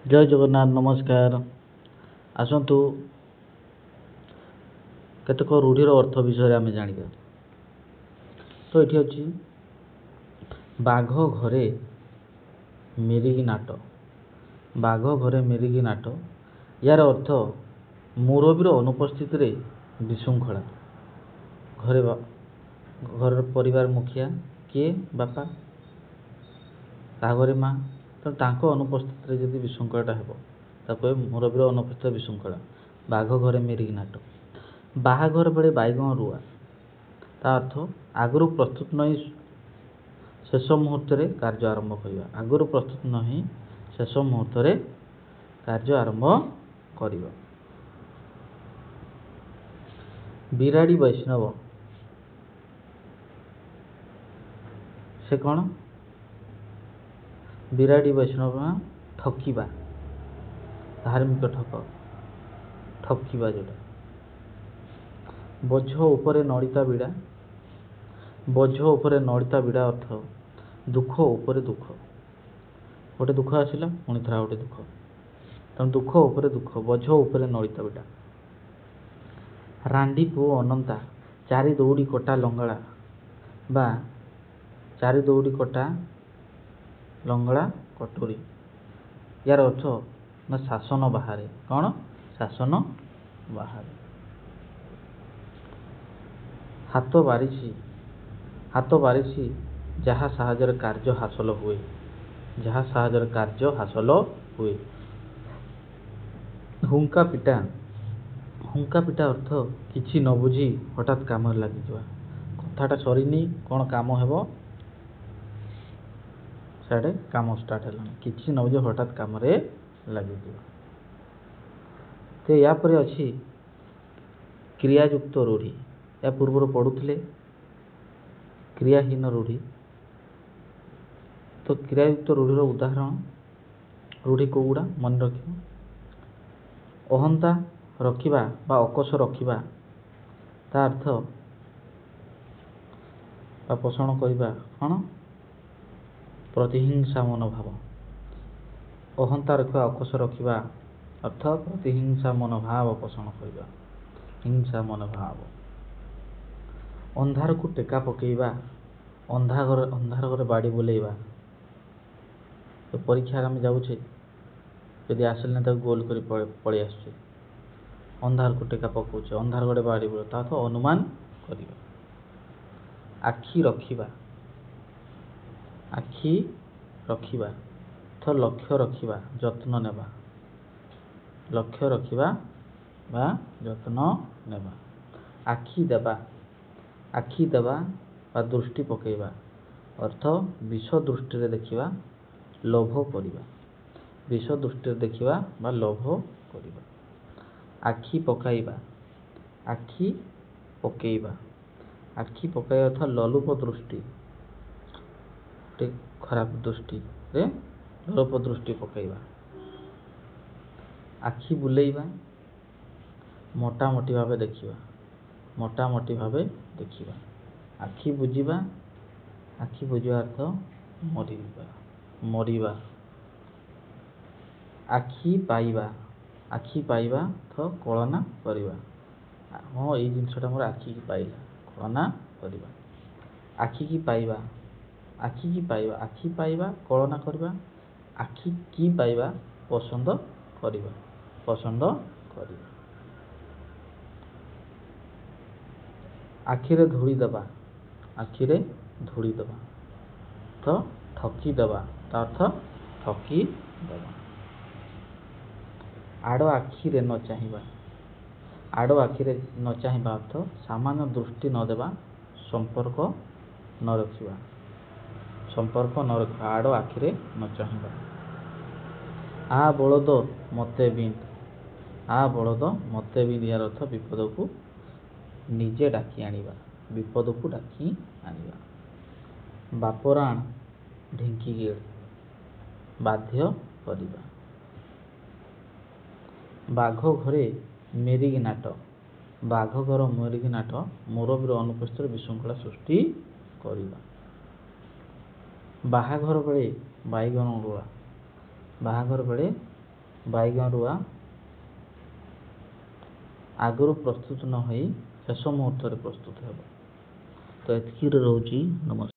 जय जगन्नाथ नमस्कार। आसतु केतक रूढ़ीर अर्थ विषय आम जाना। तो ये अच्छी बाघ घरे मेरिकी नाट। बाघ घरे मेरिकी नाट यार अर्थ मुरबीर अनुपस्थित विशृंखला। घरे घर परिवार मुखिया किए बापा घरे माँ तो तांको अनुपस्थित जदि विशृंखलाटा हे मुरबीर अनुपस्थित विशृंखला। बाघ घरे मेरिकी नाट। बाहाघर बेले बैगण रुआ ता अर्थ आगु प्रस्तुत नहीं शेष मुहूर्त कार्य आरंभ करवा। आगु प्रस्तुत नहीं शेष मुहूर्त कार्य आरंभ करवा। बिराड़ी वैष्णव से कौन? बिराड़ी वैष्णव ठकिबा, धार्मिक ठकिबा जोटा। बोझ उपरे नड़िता बिड़ा। बोझ उपरे नड़िता बिड़ा अर्थ दुख उपरे दुख। गोटे दुख आसला पुणी थरा गोटे दुख, तेणु दुख उपरे दुख। बोझ उपरे नड़िता बिड़ा। रांडी पुओ अनंता चारि दौड़ी कटा लंगड़ा बा चारि दौड़ी कटा लंगड़ा कटोरी। यार अर्थ ना शासन बाहर। कौन? शासन बाहर। हाथ बारिशी। हाथ बारिशी जहाँ साहाଯ୍य कार्य हासिल हुए। जहाँ साहाଯ୍य कार्य हासिल हुए। हुंका पिटा। हुंका पिटा अर्थ किसी न बुझी हठात काम लगी जावा। कथाटा सरीनी कौन काम हेब साढ़े काम स्टार्ट है। किसी न बुझे हठात काम लगी जावा। तो या पर अच्छी क्रियायुक्त रूढ़ी। या पूर्व पढ़ुले क्रियाहीन रूढ़ी। तो क्रियायुक्त रूढ़ीर उदाहरण रूढ़ी कौगुड़ा मन रख। अहंता रखिबा बा अकस रखिबा ता अर्थ बा पोषण करिबा कौन? प्रतिहिंसा मनोभाव। अहंता रखिबा अकस रखिबा अर्थ प्रतिहिंसा मनोभाव पोषण करिबा। हिंसा मनोभाव। अंधार को टेका पकेबा। अंधार घरे बाड़ी बुलेबा। तो परीक्षा आम जाऊे जदि आसिल ना गोल कर पलि आस। अंधार को टेका पकाउे अंधार घरे बाड़ी बुले ता तो अनुमान करिबा। आखि रखिबा। आखि रखिबा तो लक्ष्य रखिबा जत्न नेबा। लक्ष्य रखिबा बा जत्न नेबा। आखि देबा। आखि देबा बा दृष्टि पकेबा अर्थ विष दृष्टि देखिबा लोभ करिबा। विष दृष्टि देखिबा बा लोभ करिबा। आखि पकाइबा। आखि पकेइबा। आखि पकाइबा अर्थ लोलुप दृष्टि खराब दृष्टि रे लोलुप दृष्टि पकाइबा। आखि बुलेइबा मोटामोटी भावे देखिबा। मोटामोटी भावे देखिबा। आखि बुझिबा। आखि बुझिबा अर्थ मरिबा मरिबा। आखि पाइबा। आखि पाइबा तो कलना करिबा। हाँ ये जिनसटा मोर आखि की पाइला कलना करिबा। आखि की पाइबा। आखि की पाइबा। आखि पाइबा कलना करिबा। आखि की पाइबा पसंद करिबा। पसंद करिबा। आखिरे धूली देबा। आखिरे धूली देबा तो ठकी देबा ता अर्थ ठकी देबा। आड़ आखिरे न चाहिबा। आड़ आखिरे न चाहिबा अर्थ सामान्य दृष्टि न देबा संपर्क न रखिबा। संपर्क न रखिबा आड़ आखिरे न चाहिबा। आ बलद मते बिंद। आ बलद मते बिंद यार अर्थ विपद को निजे डाकी आनिबा। विपद को डाकी आनिबा। बापराण ढिंकी गेड़ बाध्य करिबा। बाघ घरे मेरिकी नाट। बाघ घर मेरिकी नाट मुरबीर अनुपस्थित विशृंखला सृष्टि करिबा। बाहाघर बेले बैगण उड़ुआ। बाहाघर बेले ବାଇଗଣ ରୁଆ ଆଗରୁ ପ୍ରସ୍ତୁତ ନ ହୋଇ ଶେଷ ମୁହୂର୍ତ୍ତରେ ପ୍ରସ୍ତୁତ ହେବ। ତ ଏତିକିରେ ରହୁଛି। ନମସ୍କାର।